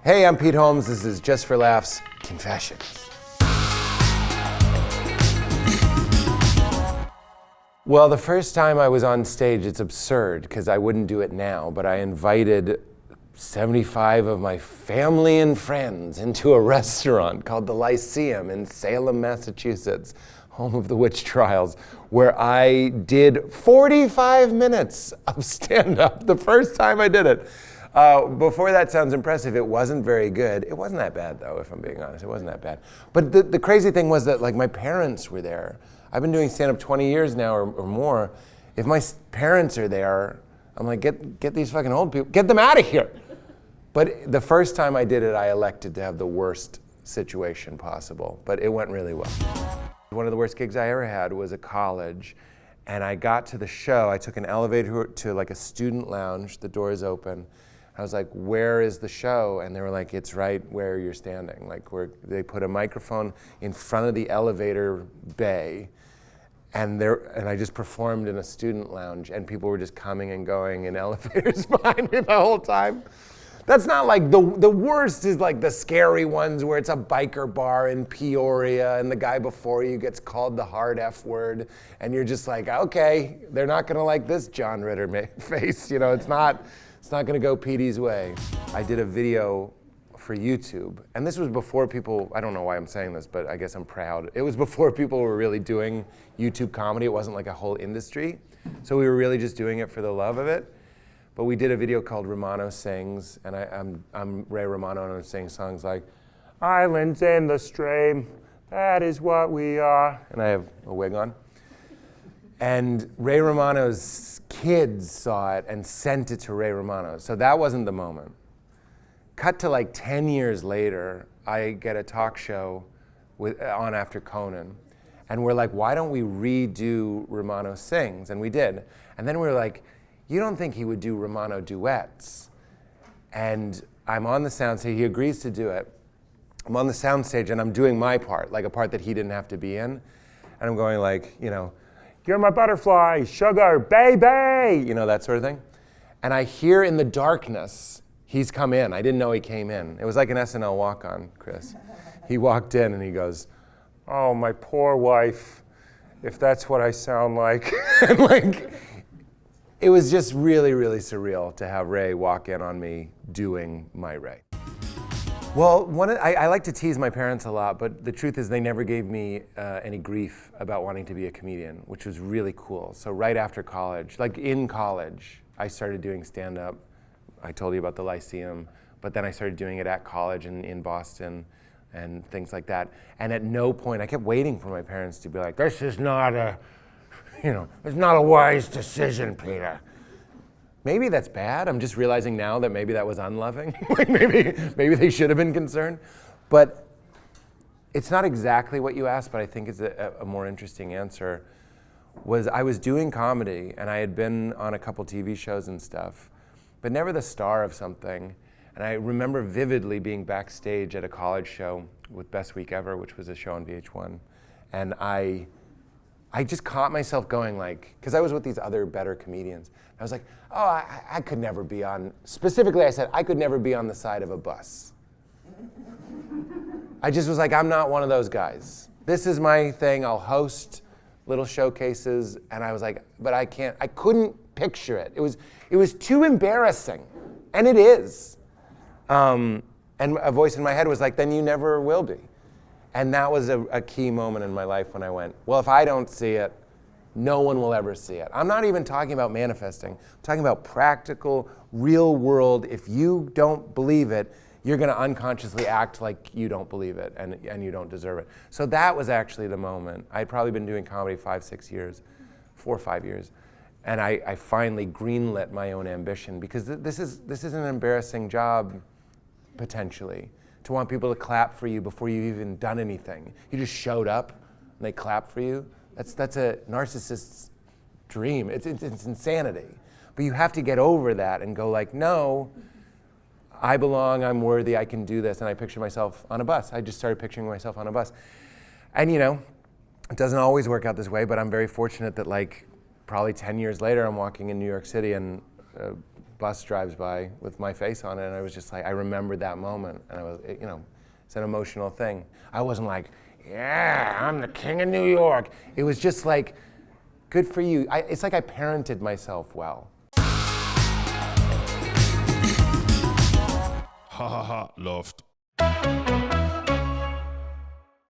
Hey, I'm Pete Holmes. This is Just for Laughs Confessions. Well, the first time I was on stage, it's absurd because I wouldn't do it now, but I invited 75 of my family and friends into a restaurant called the Lyceum in Salem, Massachusetts, home of the witch trials, where I did 45 minutes of stand-up the first time I did it. Before that sounds impressive, it wasn't very good. It wasn't that bad though, if I'm being honest, it wasn't that bad. But the crazy thing was that like my parents were there. I've been doing stand-up 20 years now or more. If my parents are there, I'm like, get these fucking old people, get them out of here. But the first time I did it, I elected to have the worst situation possible, but it went really well. One of the worst gigs I ever had was at college, and I got to the show, I took an elevator to like a student lounge, the doors open. I was like, where is the show? And they were like, it's right where you're standing. Like they put a microphone in front of the elevator bay, and I just performed in a student lounge, and people were just coming and going in elevators behind me the whole time. That's not like, the worst is like the scary ones where it's a biker bar in Peoria and the guy before you gets called the hard F word, and you're just like, okay, they're not gonna like this John Ritter face, you know, it's not gonna go Petey's way. I did a video for YouTube, and this was before people, I don't know why I'm saying this, but I guess I'm proud. It was before people were really doing YouTube comedy. It wasn't like a whole industry. So we were really just doing it for the love of it. But we did a video called Romano Sings, and I'm Ray Romano, and I'm singing songs like, Islands in the stream, that is what we are. And I have a wig on. And Ray Romano's kids saw it and sent it to Ray Romano. So that wasn't the moment. Cut to like 10 years later, I get a talk show on after Conan. And we're like, why don't we redo Romano Sings? And we did. And then we were like, you don't think he would do Romano duets? And I'm on the soundstage, he agrees to do it. I'm on the soundstage and I'm doing my part, like a part that he didn't have to be in. And I'm going like, you know, you're my butterfly, sugar, baby, you know, that sort of thing. And I hear in the darkness, he's come in. I didn't know he came in. It was like an SNL walk-on, Chris. He walked in and he goes, oh, my poor wife, if that's what I sound like. And like, it was just really, really surreal to have Ray walk in on me doing my Ray. Well, I like to tease my parents a lot, but the truth is they never gave me any grief about wanting to be a comedian, which was really cool. So right after college, like in college, I started doing stand-up. I told you about the Lyceum, but then I started doing it at college in Boston and things like that. And at no point, I kept waiting for my parents to be like, this is not a, you know, it's not a wise decision, Peter. Maybe that's bad. I'm just realizing now that maybe that was unloving. Like maybe they should have been concerned. But it's not exactly what you asked, but I think it's a more interesting answer. I was doing comedy, and I had been on a couple TV shows and stuff, but never the star of something. And I remember vividly being backstage at a college show with Best Week Ever, which was a show on VH1. And I just caught myself going like, because I was with these other better comedians. I was like, oh, I could never be on, specifically I said, I could never be on the side of a bus. I just was like, I'm not one of those guys. This is my thing, I'll host little showcases, and I was like, but I couldn't picture it. It was too embarrassing, and it is. And a voice in my head was like, then you never will be. And that was a key moment in my life when I went, well, if I don't see it, no one will ever see it. I'm not even talking about manifesting. I'm talking about practical, real world. If you don't believe it, you're gonna unconsciously act like you don't believe it and you don't deserve it. So that was actually the moment. I'd probably been doing comedy 4 or 5 years. And I finally greenlit my own ambition because this is an embarrassing job, potentially. To want people to clap for you before you've even done anything. You just showed up and they clap for you. That's a narcissist's dream. It's insanity. But you have to get over that and go like, no, I belong, I'm worthy, I can do this. And I picture myself on a bus. I just started picturing myself on a bus. And you know, it doesn't always work out this way, but I'm very fortunate that like probably 10 years later, I'm walking in New York City and bus drives by with my face on it, and I was just like, I remembered that moment, and I was, it's an emotional thing. I wasn't like, yeah, I'm the king of New York. It was just like, good for you. It's like I parented myself well. Ha ha ha, loft.